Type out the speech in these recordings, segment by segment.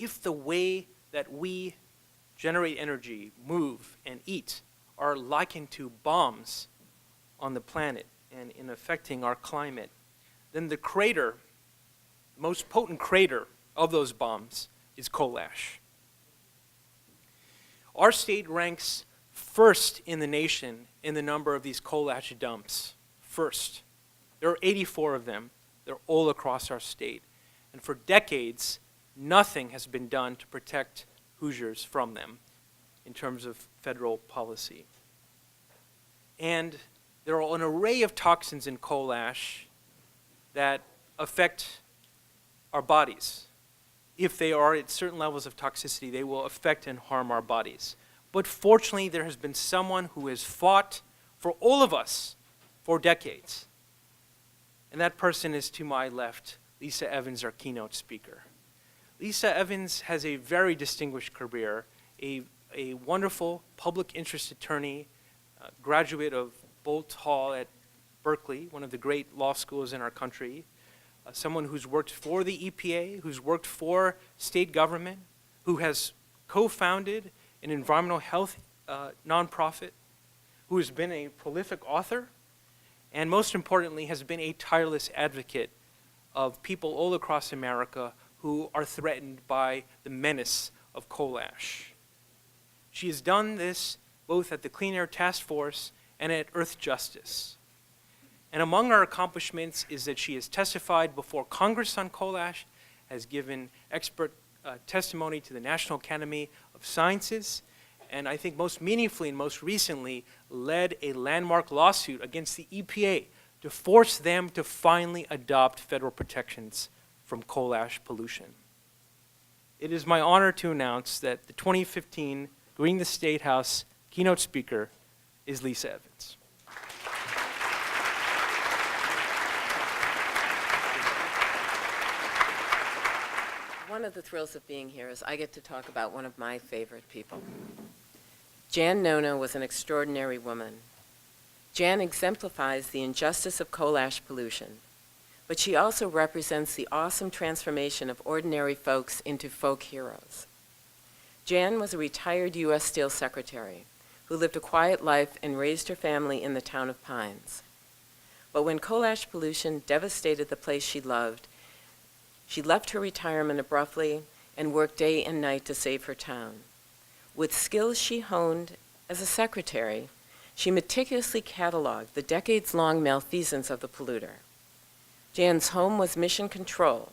if the way that we generate energy, move, and eat are likened to bombs on the planet and in affecting our climate, then the crater, the most potent crater of those bombs is coal ash. Our state ranks first in the nation in the number of these coal ash dumps. First. There are 84 of them. They're all across our state. And for decades, nothing has been done to protect Hoosiers from them in terms of federal policy. And there are an array of toxins in coal ash that affect our bodies. If they are at certain levels of toxicity, they will affect and harm our bodies. But fortunately, there has been someone who has fought for all of us for decades. And that person is to my left, Lisa Evans, our keynote speaker. Lisa Evans has a very distinguished career, a wonderful public interest attorney, graduate of Boalt Hall at Berkeley, one of the great law schools in our country, someone who's worked for the EPA, who's worked for state government, who has co-founded an environmental health nonprofit, who has been a prolific author, and most importantly has been a tireless advocate of people all across America who are threatened by the menace of coal ash. She has done this both at the Clean Air Task Force and at Earth Justice. And among her accomplishments is that she has testified before Congress on coal ash, has given expert testimony to the National Academy of Sciences, and I think most meaningfully and most recently led a landmark lawsuit against the EPA to force them to finally adopt federal protections from coal ash pollution. It is my honor to announce that the 2015 Greening the Statehouse keynote speaker is Lisa Evans. One of the thrills of being here is I get to talk about one of my favorite people. Jan Nona was an extraordinary woman. Jan exemplifies the injustice of coal ash pollution, but she also represents the awesome transformation of ordinary folks into folk heroes. Jan was a retired U.S. Steel secretary who lived a quiet life and raised her family in the town of Pines. But when coal ash pollution devastated the place she loved, she left her retirement abruptly and worked day and night to save her town. With skills she honed as a secretary, she meticulously cataloged the decades-long malfeasance of the polluter. Jan's home was Mission Control,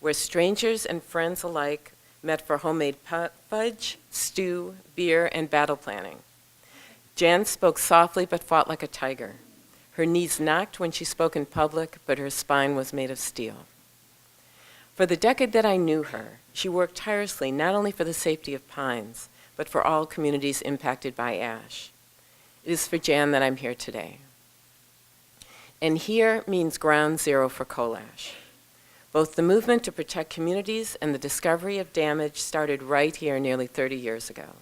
where strangers and friends alike met for homemade fudge, stew, beer, and battle planning. Jan spoke softly but fought like a tiger. Her knees knocked when she spoke in public, but her spine was made of steel. For the decade that I knew her, she worked tirelessly not only for the safety of Pines, but for all communities impacted by ash. It is for Jan that I'm here today. And here means ground zero for coal ash. Both the movement to protect communities and the discovery of damage started right here nearly 30 years ago.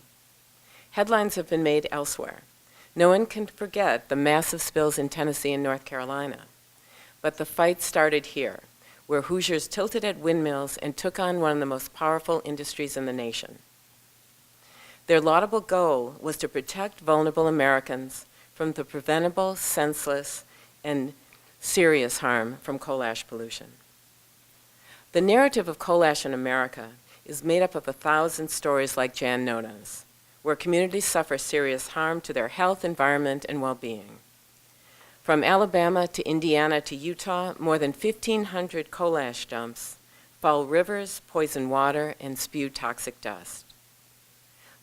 Headlines have been made elsewhere. No one can forget the massive spills in Tennessee and North Carolina. But the fight started here, where Hoosiers tilted at windmills and took on one of the most powerful industries in the nation. Their laudable goal was to protect vulnerable Americans from the preventable, senseless, and serious harm from coal ash pollution. The narrative of coal ash in America is made up of 1,000 stories like Jan Nona's, where communities suffer serious harm to their health, environment, and well-being. From Alabama to Indiana to Utah, more than 1,500 coal ash dumps foul rivers, poison water, and spew toxic dust.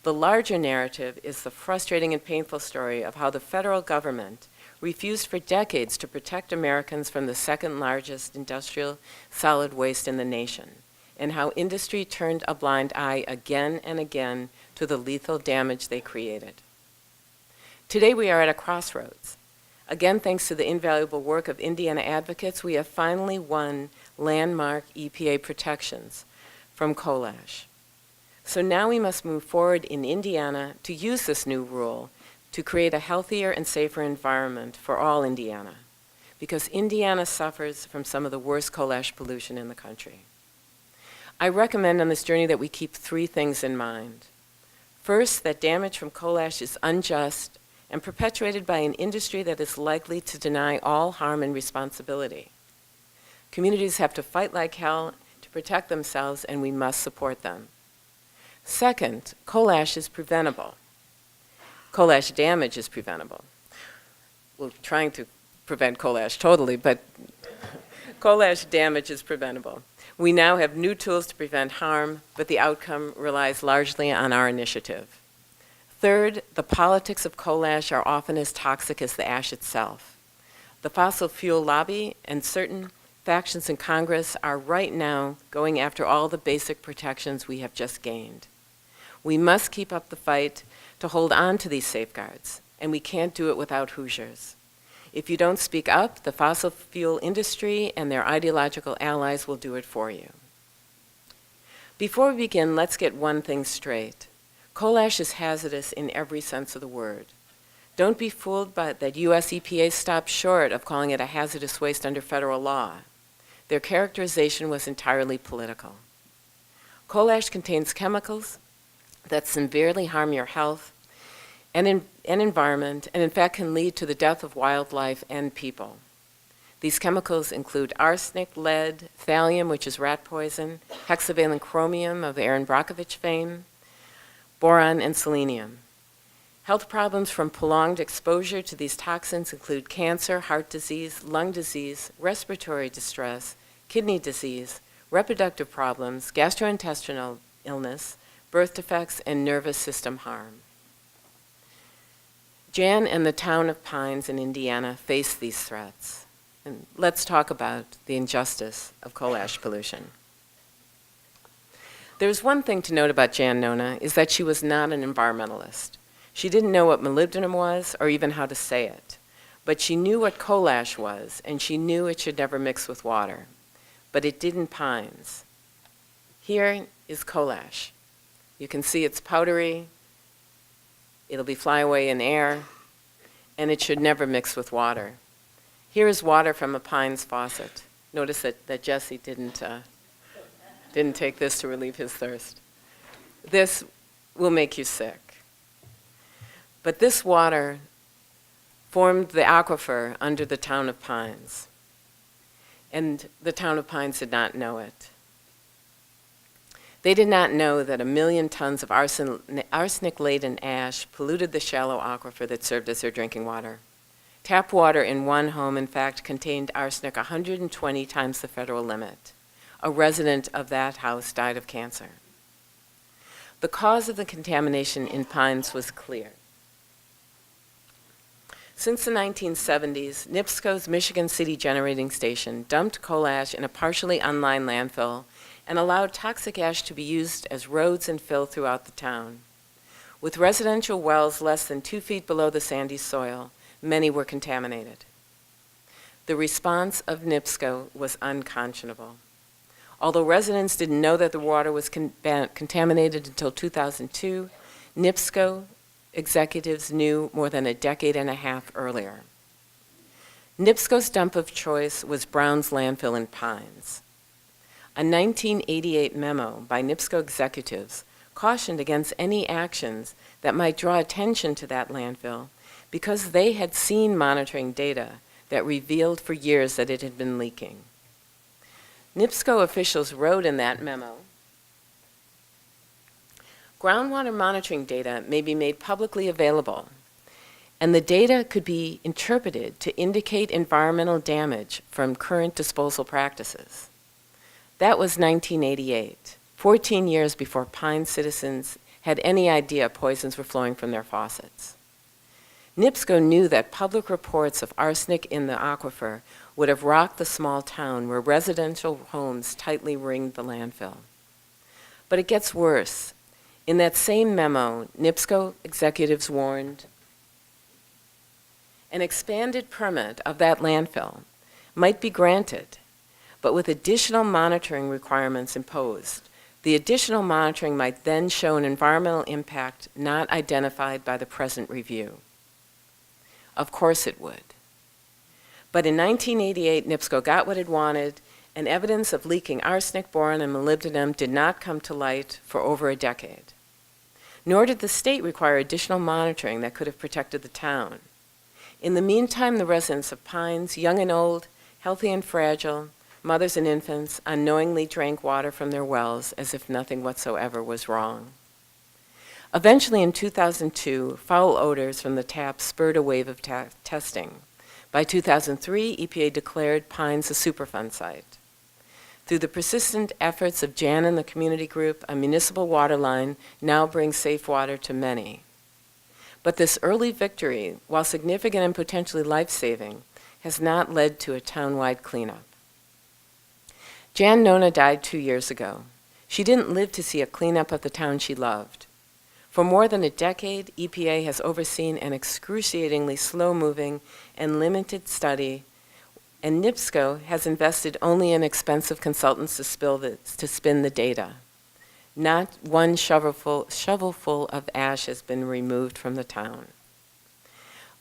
The larger narrative is the frustrating and painful story of how the federal government refused for decades to protect Americans from the second largest industrial solid waste in the nation, and how industry turned a blind eye again and again to the lethal damage they created. Today we are at a crossroads. Again, thanks to the invaluable work of Indiana advocates, we have finally won landmark EPA protections from coal ash. So now we must move forward in Indiana to use this new rule to create a healthier and safer environment for all Indiana, because Indiana suffers from some of the worst coal ash pollution in the country. I recommend on this journey that we keep three things in mind. First, that damage from coal ash is unjust and perpetuated by an industry that is likely to deny all harm and responsibility. Communities have to fight like hell to protect themselves, and we must support them. Second, coal ash is preventable. Coal ash damage is preventable. We're trying to prevent coal ash totally, but coal ash damage is preventable. We now have new tools to prevent harm, but the outcome relies largely on our initiative. Third, the politics of coal ash are often as toxic as the ash itself. The fossil fuel lobby and certain factions in Congress are right now going after all the basic protections we have just gained. We must keep up the fight to hold on to these safeguards, and we can't do it without Hoosiers. If you don't speak up, the fossil fuel industry and their ideological allies will do it for you. Before we begin, let's get one thing straight. Coal ash is hazardous in every sense of the word. Don't be fooled by that US EPA stopped short of calling it a hazardous waste under federal law. Their characterization was entirely political. Coal ash contains chemicals that severely harm your health and environment, and in fact can lead to the death of wildlife and people. These chemicals include arsenic, lead, thallium, which is rat poison, hexavalent chromium of Aaron Brockovich fame, boron, and selenium. Health problems from prolonged exposure to these toxins include cancer, heart disease, lung disease, respiratory distress, kidney disease, reproductive problems, gastrointestinal illness, birth defects, and nervous system harm. Jan and the town of Pines in Indiana face these threats. And let's talk about the injustice of coal ash pollution. There's one thing to note about Jan Nona is that she was not an environmentalist. She didn't know what molybdenum was or even how to say it. But she knew what coal ash was, and she knew it should never mix with water. But it did in Pines. Here is coal ash. You can see it's powdery. It'll be fly away in air, and it should never mix with water. Here is water from a Pines faucet. Notice that Jesse didn't take this to relieve his thirst. This will make you sick. But this water formed the aquifer under the town of Pines, and the town of Pines did not know it. They did not know that 1 million tons of arsenic-laden ash polluted the shallow aquifer that served as their drinking water. Tap water in one home, in fact, contained arsenic 120 times the federal limit. A resident of that house died of cancer. The cause of the contamination in Pines was clear. Since the 1970s, NIPSCO's Michigan City Generating Station dumped coal ash in a partially unlined landfill and allowed toxic ash to be used as roads and fill throughout the town. With residential wells less than 2 feet below the sandy soil, many were contaminated. The response of NIPSCO was unconscionable. Although residents didn't know that the water was contaminated until 2002, NIPSCO executives knew more than a decade and a half earlier. NIPSCO's dump of choice was Brown's landfill in Pines. A 1988 memo by NIPSCO executives cautioned against any actions that might draw attention to that landfill because they had seen monitoring data that revealed for years that it had been leaking. NIPSCO officials wrote in that memo, groundwater monitoring data may be made publicly available, and the data could be interpreted to indicate environmental damage from current disposal practices. That was 1988, 14 years before Pine citizens had any idea poisons were flowing from their faucets. NIPSCO knew that public reports of arsenic in the aquifer would have rocked the small town where residential homes tightly ringed the landfill. But it gets worse. In that same memo, NIPSCO executives warned an expanded permit of that landfill might be granted, but with additional monitoring requirements imposed. The additional monitoring might then show an environmental impact not identified by the present review. Of course it would. But in 1988, NIPSCO got what it wanted, and evidence of leaking arsenic, boron, and molybdenum did not come to light for over a decade. Nor did the state require additional monitoring that could have protected the town. In the meantime, the residents of Pines, young and old, healthy and fragile, mothers and infants, unknowingly drank water from their wells as if nothing whatsoever was wrong. Eventually, in 2002, foul odors from the tap spurred a wave of testing. By 2003, EPA declared Pines a Superfund site. Through the persistent efforts of Jan and the community group, a municipal water line now brings safe water to many. But this early victory, while significant and potentially life-saving, has not led to a town-wide cleanup. Jan Nona died 2 years ago. She didn't live to see a cleanup of the town she loved. For more than a decade, EPA has overseen an excruciatingly slow-moving and limited study, and NIPSCO has invested only in expensive consultants to spin the data. Not one shovelful of ash has been removed from the town.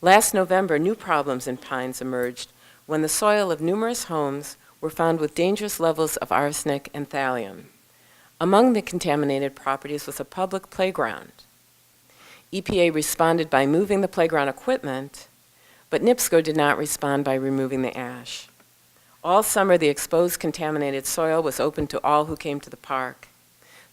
Last November, new problems in Pines emerged when the soil of numerous homes were found with dangerous levels of arsenic and thallium. Among the contaminated properties was a public playground. EPA responded by moving the playground equipment, but NIPSCO did not respond by removing the ash. All summer, the exposed contaminated soil was open to all who came to the park.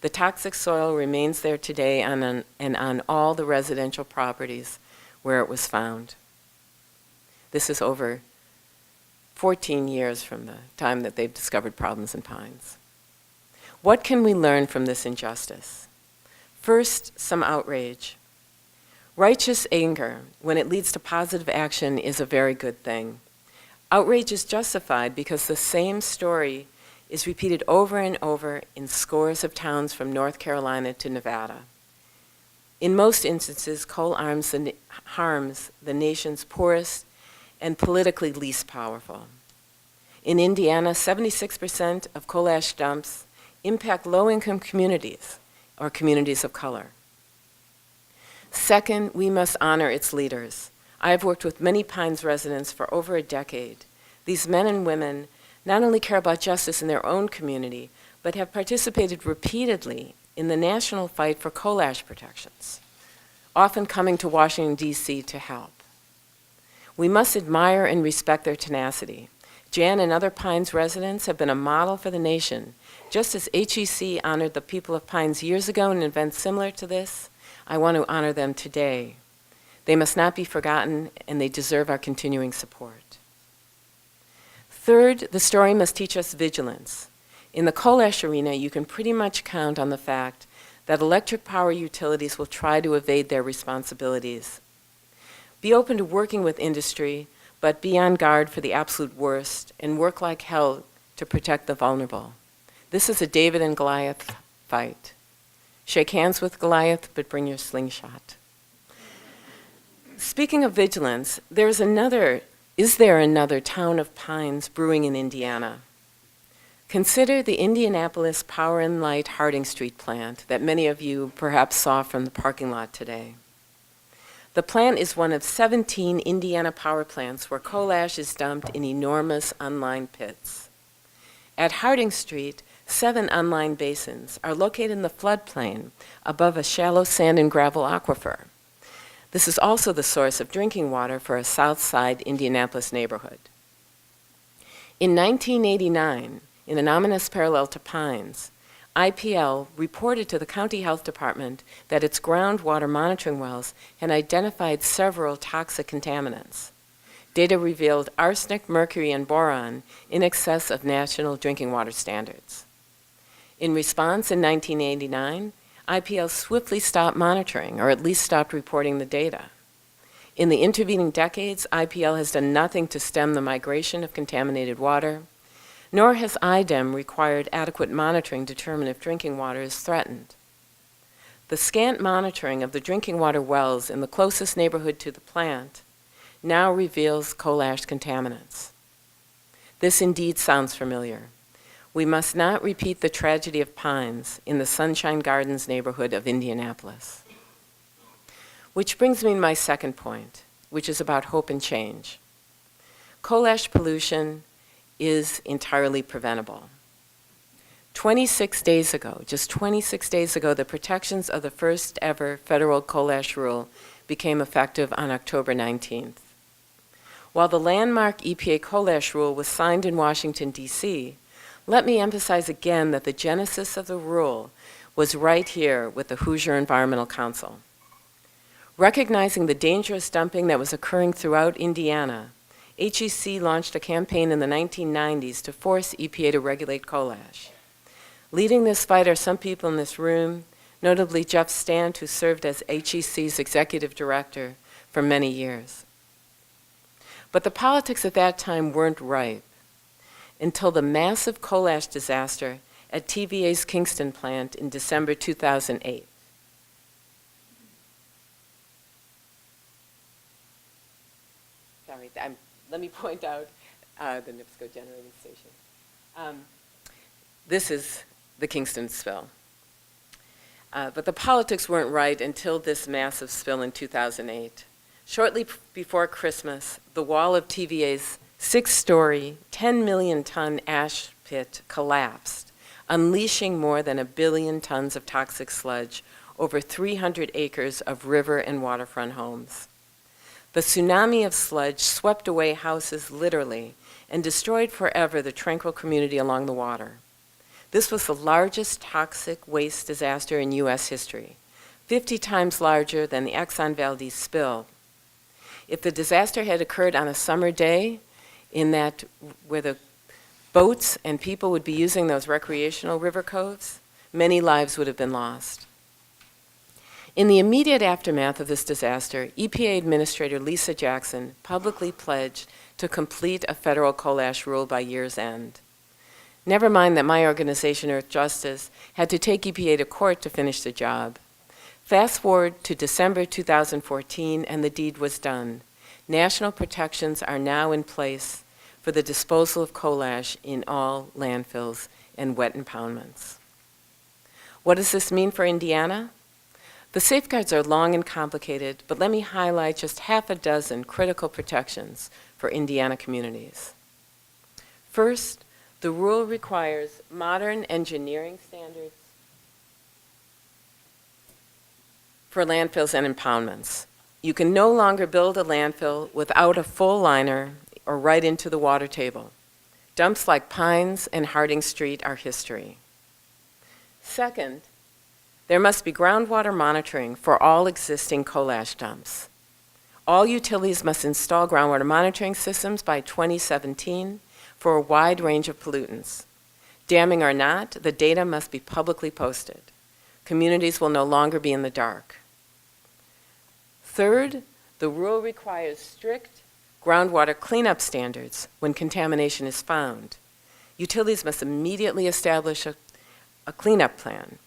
The toxic soil remains there today and on all the residential properties where it was found. This is over 14 years from the time that they've discovered problems in Pines. What can we learn from this injustice? First, some outrage. Righteous anger, when it leads to positive action, is a very good thing. Outrage is justified because the same story is repeated over and over in scores of towns from North Carolina to Nevada. In most instances, coal harms the nation's poorest and politically least powerful. In Indiana, 76% of coal ash dumps impact low-income communities or communities of color. Second, we must honor its leaders. I have worked with many Pines residents for over a decade. These men and women not only care about justice in their own community, but have participated repeatedly in the national fight for coal ash protections, often coming to Washington, D.C. to help. We must admire and respect their tenacity. Jan and other Pines residents have been a model for the nation. Just as HEC honored the people of Pines years ago in an event similar to this, I want to honor them today. They must not be forgotten, and they deserve our continuing support. Third, the story must teach us vigilance. In the coal ash arena, you can pretty much count on the fact that electric power utilities will try to evade their responsibilities. Be open to working with industry, but be on guard for the absolute worst and work like hell to protect the vulnerable. This is a David and Goliath fight. Shake hands with Goliath, but bring your slingshot. Speaking of vigilance, is there another town of Pines brewing in Indiana? Consider the Indianapolis Power and Light Harding Street plant that many of you perhaps saw from the parking lot today. The plant is one of 17 Indiana power plants where coal ash is dumped in enormous unlined pits. At Harding Street, 7 unlined basins are located in the floodplain above a shallow sand and gravel aquifer. This is also the source of drinking water for a South Side Indianapolis neighborhood. In 1989, in an ominous parallel to Pines, IPL reported to the county health department that its groundwater monitoring wells had identified several toxic contaminants. Data revealed arsenic, mercury, and boron in excess of national drinking water standards. In response, in 1989, IPL swiftly stopped monitoring, or at least stopped reporting the data. In the intervening decades, IPL has done nothing to stem the migration of contaminated water, nor has IDEM required adequate monitoring to determine if drinking water is threatened. The scant monitoring of the drinking water wells in the closest neighborhood to the plant now reveals coal ash contaminants. This indeed sounds familiar. We must not repeat the tragedy of Pines in the Sunshine Gardens neighborhood of Indianapolis. Which brings me to my second point, which is about hope and change. Coal ash pollution is entirely preventable. 26 days ago, just 26 days ago, the protections of the first ever federal coal ash rule became effective on October 19th. While the landmark EPA coal ash rule was signed in Washington, D.C., let me emphasize again that the genesis of the rule was right here with the Hoosier Environmental Council. Recognizing the dangerous dumping that was occurring throughout Indiana, HEC launched a campaign in the 1990s to force EPA to regulate coal ash. Leading this fight are some people in this room, notably Jeff Stant, who served as HEC's executive director for many years. But the politics at that time weren't ripe until the massive coal ash disaster at TVA's Kingston plant in December 2008. Sorry, let me point out the NIPSCO generating station. This is the Kingston spill. But the politics weren't right until this massive spill in 2008. Shortly before Christmas, the wall of TVA's 6-story, 10 million ton ash pit collapsed, unleashing more than 1 billion tons of toxic sludge over 300 acres of river and waterfront homes. The tsunami of sludge swept away houses literally and destroyed forever the tranquil community along the water. This was the largest toxic waste disaster in U.S. history, 50 times larger than the Exxon Valdez spill. If the disaster had occurred on a summer day, where the boats and people would be using those recreational river coves, many lives would have been lost. In the immediate aftermath of this disaster, EPA Administrator Lisa Jackson publicly pledged to complete a federal coal ash rule by year's end. Never mind that my organization, Earth Justice, had to take EPA to court to finish the job. Fast forward to December 2014, and the deed was done. National protections are now in place for the disposal of coal ash in all landfills and wet impoundments. What does this mean for Indiana? The safeguards are long and complicated, but let me highlight just half a dozen critical protections for Indiana communities. First, the rule requires modern engineering standards for landfills and impoundments. You can no longer build a landfill without a full liner or right into the water table. Dumps like Pines and Harding Street are history. Second, there must be groundwater monitoring for all existing coal ash dumps. All utilities must install groundwater monitoring systems by 2017 for a wide range of pollutants. Damming or not, the data must be publicly posted. Communities will no longer be in the dark. Third, the rule requires strict groundwater cleanup standards when contamination is found. Utilities must immediately establish a cleanup plan.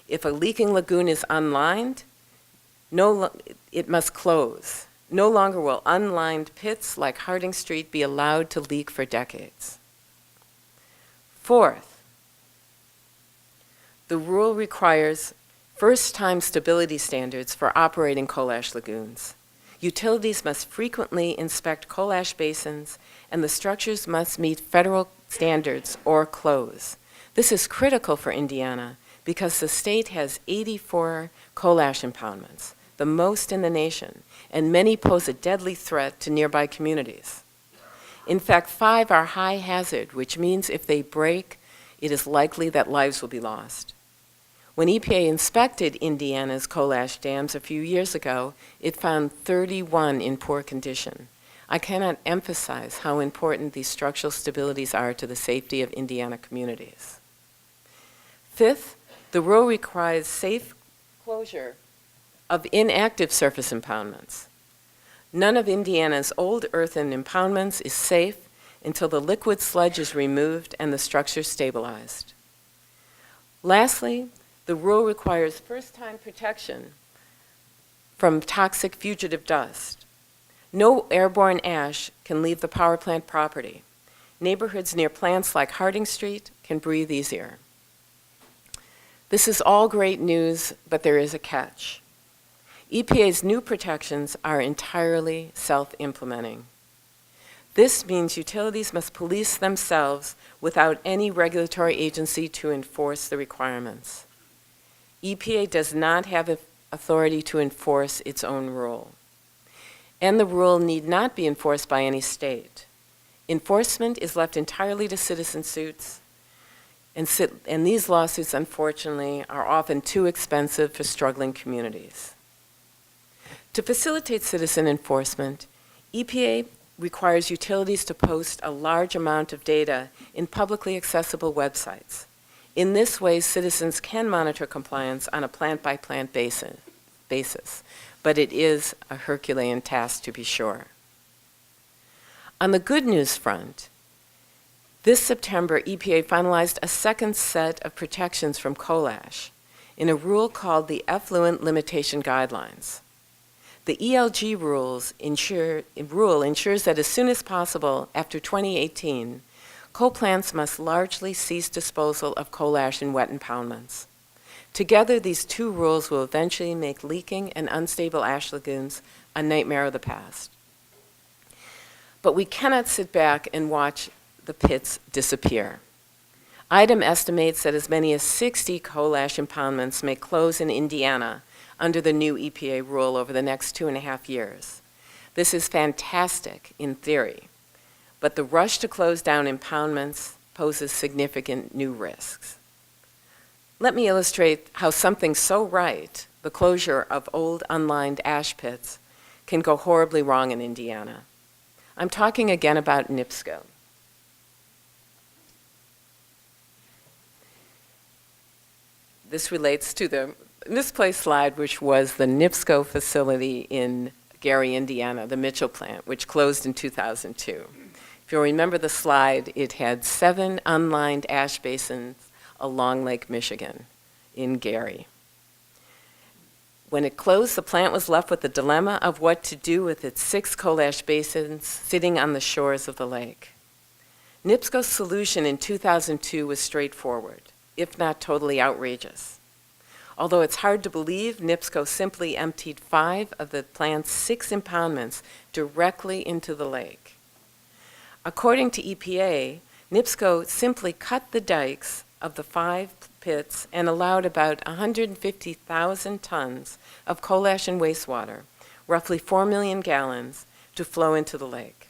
If a leaking lagoon is unlined, it must close. No longer will unlined pits like Harding Street be allowed to leak for decades. Fourth, the rule requires first-time stability standards for operating coal ash lagoons. Utilities must frequently inspect coal ash basins, and the structures must meet federal standards or close. This is critical for Indiana because the state has 84 coal ash impoundments, the most in the nation, and many pose a deadly threat to nearby communities. In fact, 5 are high hazard, which means if they break, it is likely that lives will be lost. When EPA inspected Indiana's coal ash dams a few years ago, it found 31 in poor condition. I cannot emphasize how important these structural stabilities are to the safety of Indiana communities. Fifth, the rule requires safe closure of inactive surface impoundments. None of Indiana's old earthen impoundments is safe until the liquid sludge is removed and the structure stabilized. Lastly, the rule requires first-time protection from toxic fugitive dust. No airborne ash can leave the power plant property. Neighborhoods near plants like Harding Street can breathe easier. This is all great news, but there is a catch. EPA's new protections are entirely self-implementing. This means utilities must police themselves without any regulatory agency to enforce the requirements. EPA does not have authority to enforce its own rule, and the rule need not be enforced by any state. Enforcement is left entirely to citizen suits, and these lawsuits, unfortunately, are often too expensive for struggling communities. To facilitate citizen enforcement, EPA requires utilities to post a large amount of data in publicly accessible websites. In this way, citizens can monitor compliance on a plant-by-plant basis, but it is a Herculean task to be sure. On the good news front, this September, EPA finalized a second set of protections from coal ash in a rule called the Effluent Limitation Guidelines. The ELG rule ensures that as soon as possible after 2018, coal plants must largely cease disposal of coal ash in wet impoundments. Together, these two rules will eventually make leaking and unstable ash lagoons a nightmare of the past. But we cannot sit back and watch the pits disappear. IDEM estimates that as many as 60 coal ash impoundments may close in Indiana under the new EPA rule over the next 2.5 years. This is fantastic in theory, but the rush to close down impoundments poses significant new risks. Let me illustrate how something so right, the closure of old unlined ash pits, can go horribly wrong in Indiana. I'm talking again about NIPSCO. This relates to the misplaced slide, which was the NIPSCO facility in Gary, Indiana, the Mitchell plant, which closed in 2002. If you'll remember the slide, it had 7 unlined ash basins along Lake Michigan in Gary. When it closed, the plant was left with the dilemma of what to do with its 6 coal ash basins sitting on the shores of the lake. NIPSCO's solution in 2002 was straightforward, if not totally outrageous. Although it's hard to believe, NIPSCO simply emptied 5 of the plant's 6 impoundments directly into the lake. According to EPA, NIPSCO simply cut the dikes of the 5 pits and allowed about 150,000 tons of coal ash and wastewater, roughly 4 million gallons, to flow into the lake.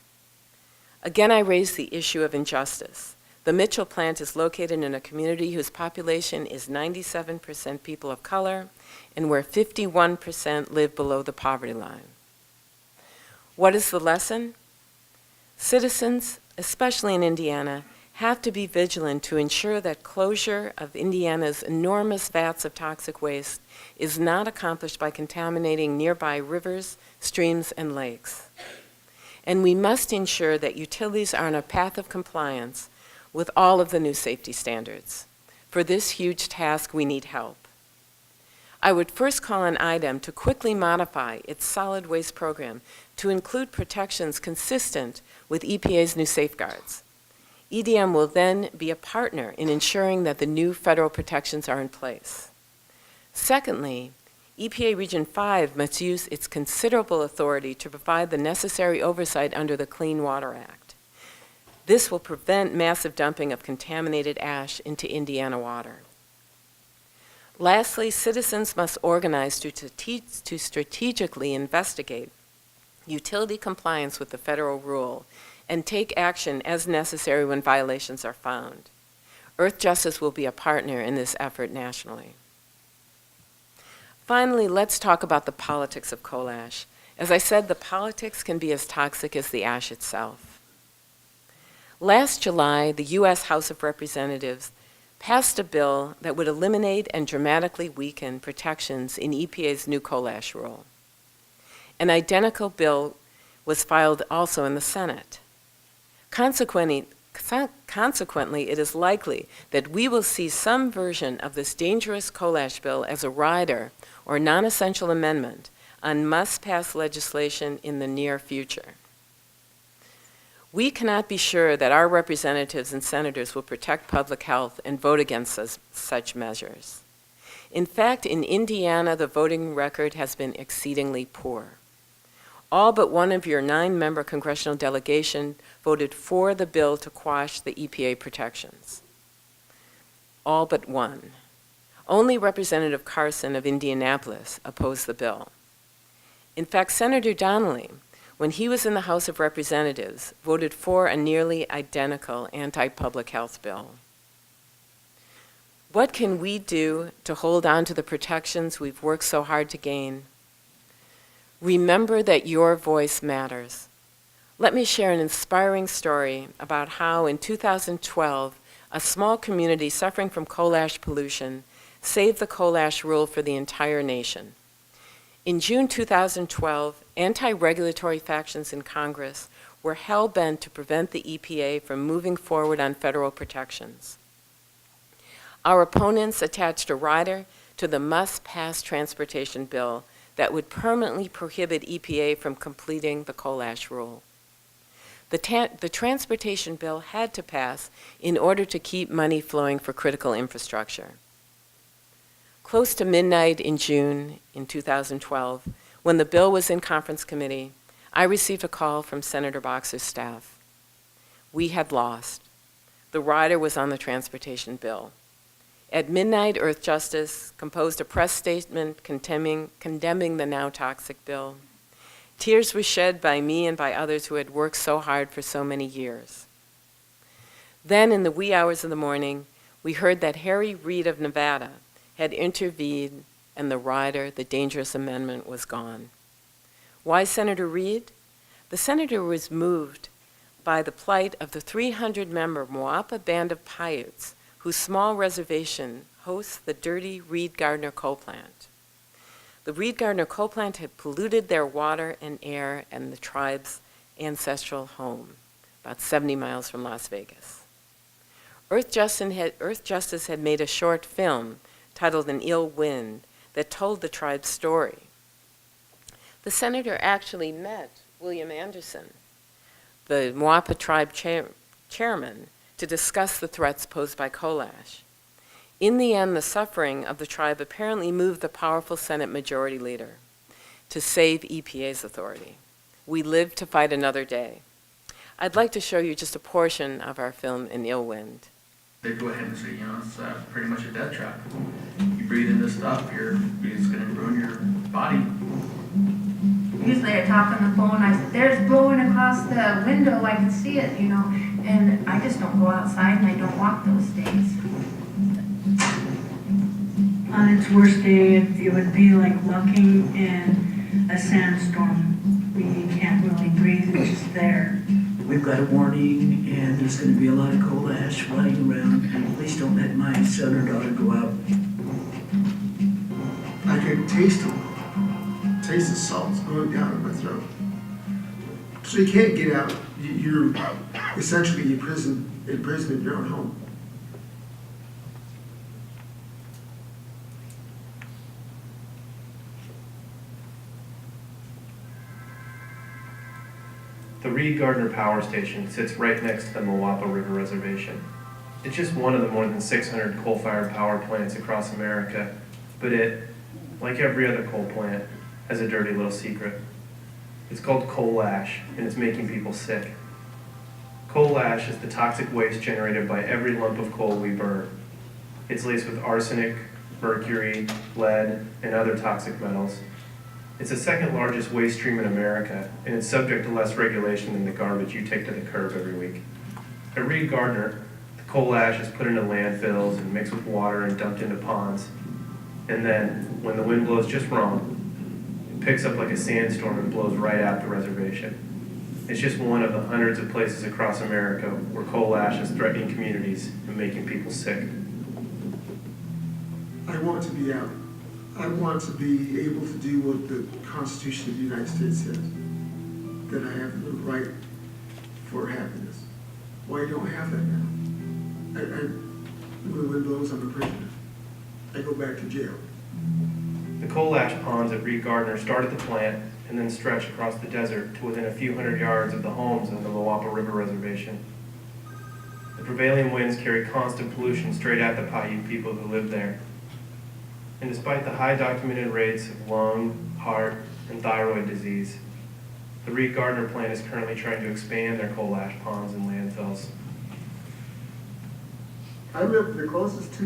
Again, I raise the issue of injustice. The Mitchell plant is located in a community whose population is 97% people of color and where 51% live below the poverty line. What is the lesson? Citizens, especially in Indiana, have to be vigilant to ensure that closure of Indiana's enormous vats of toxic waste is not accomplished by contaminating nearby rivers, streams, and lakes. And we must ensure that utilities are on a path of compliance with all of the new safety standards. For this huge task, we need help. I would first call on IDEM to quickly modify its solid waste program to include protections consistent with EPA's new safeguards. EDM will then be a partner in ensuring that the new federal protections are in place. Secondly, EPA Region 5 must use its considerable authority to provide the necessary oversight under the Clean Water Act. This will prevent massive dumping of contaminated ash into Indiana water. Lastly, citizens must organize to strategically investigate utility compliance with the federal rule and take action as necessary when violations are found. Earthjustice will be a partner in this effort nationally. Finally, let's talk about the politics of coal ash. As I said, the politics can be as toxic as the ash itself. Last July, the U.S. House of Representatives passed a bill that would eliminate and dramatically weaken protections in EPA's new coal ash rule. An identical bill was filed also in the Senate. Consequently, it is likely that we will see some version of this dangerous coal ash bill as a rider or non-essential amendment on must-pass legislation in the near future. We cannot be sure that our representatives and senators will protect public health and vote against such measures. In fact, in Indiana, the voting record has been exceedingly poor. All but one of your 9-member congressional delegation voted for the bill to quash the EPA protections. All but one. Only Representative Carson of Indianapolis opposed the bill. In fact, Senator Donnelly, when he was in the House of Representatives, voted for a nearly identical anti-public health bill. What can we do to hold on to the protections we've worked so hard to gain? Remember that your voice matters. Let me share an inspiring story about how in 2012, a small community suffering from coal ash pollution saved the coal ash rule for the entire nation. In June 2012, anti-regulatory factions in Congress were hell-bent to prevent the EPA from moving forward on federal protections. Our opponents attached a rider to the must-pass transportation bill that would permanently prohibit EPA from completing the coal ash rule. The transportation bill had to pass in order to keep money flowing for critical infrastructure. Close to midnight in June in 2012, when the bill was in conference committee, I received a call from Senator Boxer's staff. We had lost. The rider was on the transportation bill. At midnight, Earth Justice composed a press statement condemning the now toxic bill. Tears were shed by me and by others who had worked so hard for so many years. Then, in the wee hours of the morning, we heard that Harry Reid of Nevada had intervened and the rider, the dangerous amendment, was gone. Why Senator Reid? The senator was moved by the plight of the 300-member Moapa Band of Paiutes, whose small reservation hosts the dirty Reed Gardner coal plant. The Reed Gardner coal plant had polluted their water and air and the tribe's ancestral home, about 70 miles from Las Vegas. Earth Justice had made a short film titled An Ill Wind that told the tribe's story. The senator actually met William Anderson, the Moapa tribe chairman, to discuss the threats posed by coal ash. In the end, the suffering of the tribe apparently moved the powerful Senate Majority Leader to save EPA's authority. We lived to fight another day. I'd like to show you just a portion of our film, An Ill Wind. They go ahead and say, it's pretty much a death trap. You breathe in this stuff, it's going to ruin your body. Usually I talk on the phone, I said, there's blowing across the window, I can see it, and I just don't go outside and I don't walk those days. On its worst day, it would be like walking in a sandstorm. We can't really breathe, it's just there. We've got a warning, and there's going to be a lot of coal ash flying around. Please don't let my son or daughter go out. I could taste them. Taste the salts going down in my throat. So you can't get out. You're essentially in prison in your own home. The Reed Gardner Power Station sits right next to the Moapa River Reservation. It's just one of the more than 600 coal-fired power plants across America, but it, like every other coal plant, has a dirty little secret. It's called coal ash, and it's making people sick. Coal ash is the toxic waste generated by every lump of coal we burn. It's laced with arsenic, mercury, lead, and other toxic metals. It's the second largest waste stream in America, and it's subject to less regulation than the garbage you take to the curb every week. At Reed Gardner, the coal ash is put into landfills and mixed with water and dumped into ponds. And then, when the wind blows just wrong, it picks up like a sandstorm and blows right out the reservation. It's just one of the hundreds of places across America where coal ash is threatening communities and making people sick. I want to be out. I want to be able to do what the Constitution of the United States says, that I have the right for happiness. Well, I don't have that now. When the wind blows, I'm a prisoner. I go back to jail. The coal ash ponds at Reed Gardner start at the plant and then stretch across the desert to within a few hundred yards of the homes on the Moapa River Reservation. The prevailing winds carry constant pollution straight at the Paiute people who live there. And despite the high documented rates of lung, heart, and thyroid disease, The Reed Gardner plant is currently trying to expand their coal ash ponds and landfills. I live the closest to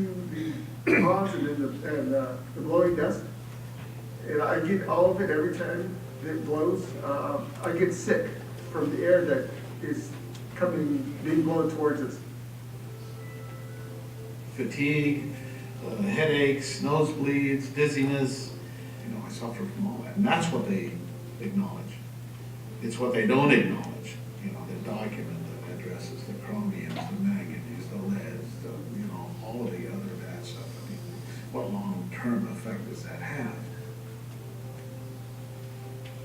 the ponds and the blowing dust, and I get all of it every time it blows. I get sick from the air that is being blown towards us. Fatigue, headaches, nosebleeds, dizziness, I suffer from all that. And that's what they acknowledge. It's what they don't acknowledge, the document that addresses the chromiums, the manganese, the leads, all of the other bad stuff. I mean, what long-term effect does that have?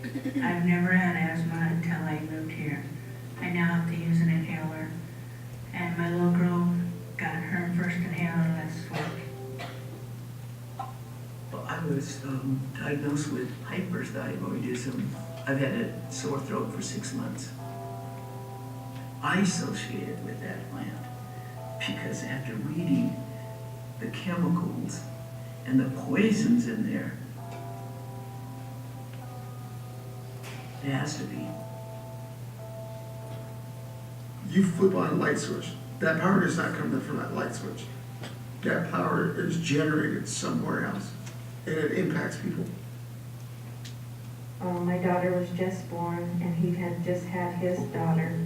I've never had asthma until I moved here. I now have to use an inhaler. And my little girl got her first inhaler last week. Well, I was diagnosed with hyperthyroidism. I've had a sore throat for 6 months. I associated with that plant because after reading the chemicals and the poisons in there, it has to be. You flip on a light switch. That power does not come from that light switch. That power is generated somewhere else, and it impacts people. My daughter was just born, and he had just had his daughter.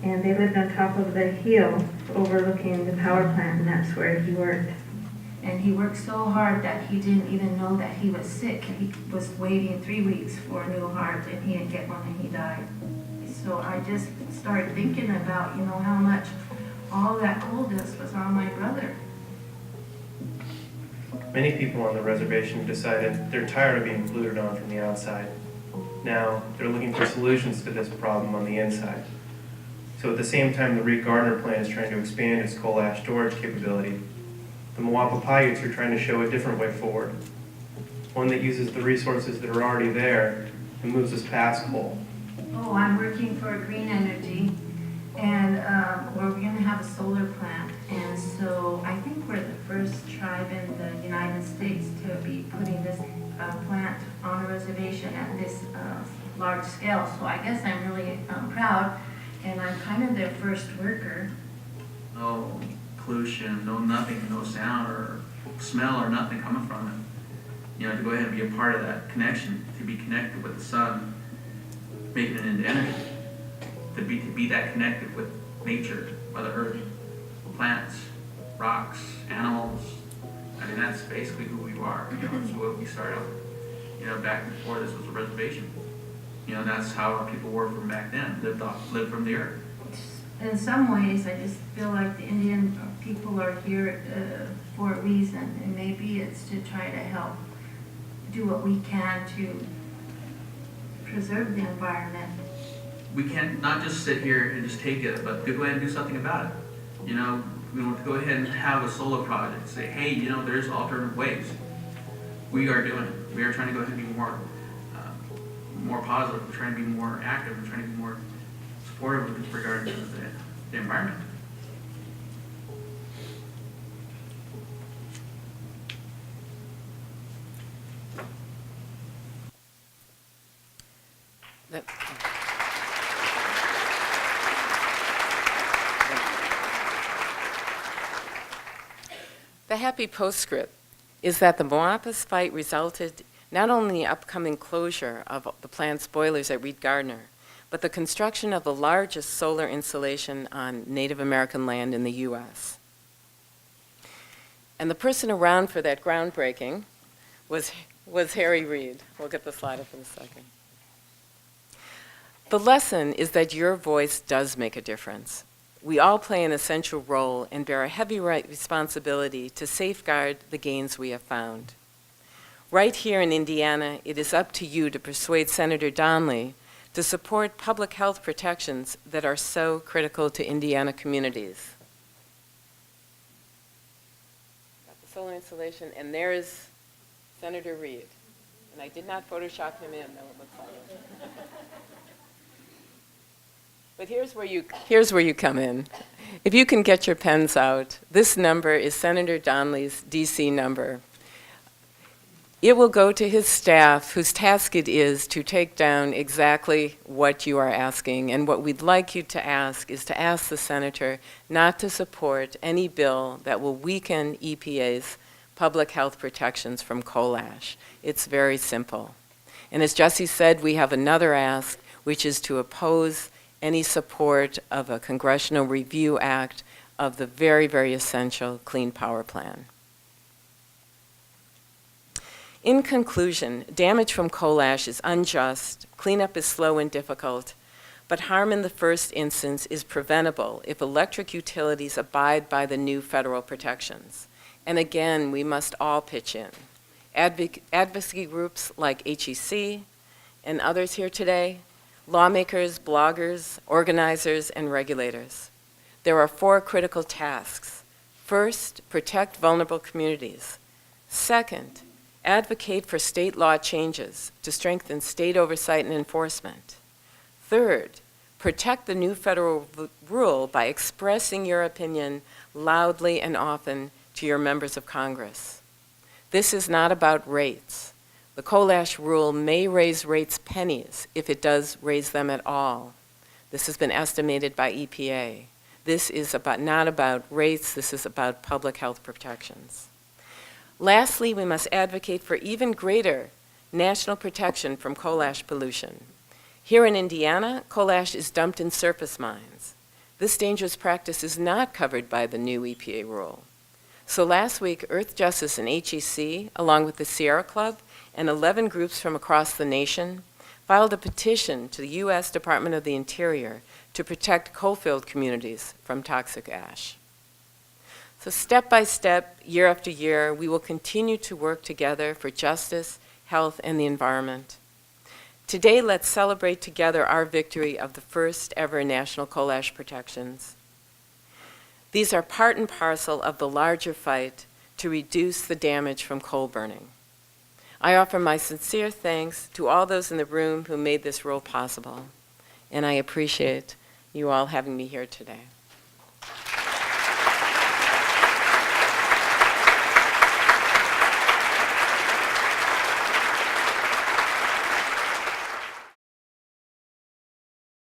And they lived on top of the hill overlooking the power plant, and that's where he worked. And he worked so hard that he didn't even know that he was sick. He was waiting 3 weeks for a new heart, and he didn't get one, and he died. So I just started thinking about, how much all that coal dust was on my brother. Many people on the reservation decided they're tired of being polluted on from the outside. Now, they're looking for solutions to this problem on the inside. So at the same time the Reed Gardner plant is trying to expand its coal ash storage capability, the Moapa Paiutes are trying to show a different way forward. One that uses the resources that are already there and moves us past coal. Oh, I'm working for green energy, and we're going to have a solar plant. And so I think we're the first tribe in the United States to be putting this plant on a reservation at this large scale. So I guess I'm really proud, and I'm kind of their first worker. No pollution, no nothing, no sound or smell or nothing coming from it. To go ahead and be a part of that connection, to be connected with the sun, making it into energy, to be that connected with nature, Mother Earth, plants, rocks, animals. I mean, that's basically who we are. It's what we started out. Back before this was a reservation. That's how people were from back then. Lived from the earth. In some ways, I just feel like the Indian people are here for a reason, and maybe it's to try to help do what we can to preserve the environment. We can't not just sit here and just take it, but go ahead and do something about it. We want to go ahead and have a solar project. Say, hey, there's alternative ways. We are doing it. We are trying to go ahead and be more positive. We're trying to be more active. We're trying to be more supportive with regard to the environment. The happy postscript is that the Moapa's fight resulted not only in the upcoming closure of the plant's boilers at Reed Gardner, but the construction of the largest solar installation on Native American land in the U.S. And the person around for that groundbreaking was Harry Reid. We'll get the slide up in a second. The lesson is that your voice does make a difference. We all play an essential role and bear a heavy responsibility to safeguard the gains we have found. Right here in Indiana, it is up to you to persuade Senator Donnelly to support public health protections that are so critical to Indiana communities. Got the solar installation, and there is Senator Reid. And I did not Photoshop him in, though it looks like it. But here's where you come in. If you can get your pens out, this number is Senator Donnelly's DC number. It will go to his staff, whose task it is to take down exactly what you are asking. And what we'd like you to ask is to ask the senator not to support any bill that will weaken EPA's public health protections from coal ash. It's very simple. And as Jesse said, we have another ask, which is to oppose any support of a Congressional Review Act of the very, very essential Clean Power Plan. In conclusion, damage from coal ash is unjust, cleanup is slow and difficult, but harm in the first instance is preventable if electric utilities abide by the new federal protections. And again, we must all pitch in. Advocacy groups like HEC and others here today, lawmakers, bloggers, organizers, and regulators. There are 4 critical tasks. First, protect vulnerable communities. Second, advocate for state law changes to strengthen state oversight and enforcement. Third, protect the new federal rule by expressing your opinion loudly and often to your members of Congress. This is not about rates. The coal ash rule may raise rates pennies if it does raise them at all. This has been estimated by EPA. This is not about rates, this is about public health protections. Lastly, we must advocate for even greater national protection from coal ash pollution. Here in Indiana, coal ash is dumped in surface mines. This dangerous practice is not covered by the new EPA rule. So last week, Earth Justice and HEC, along with the Sierra Club and 11 groups from across the nation, filed a petition to the U.S. Department of the Interior to protect coal-filled communities from toxic ash. So step by step, year after year, we will continue to work together for justice, health, and the environment. Today, let's celebrate together our victory of the first ever national coal ash protections. These are part and parcel of the larger fight to reduce the damage from coal burning. I offer my sincere thanks to all those in the room who made this role possible, and I appreciate you all having me here today.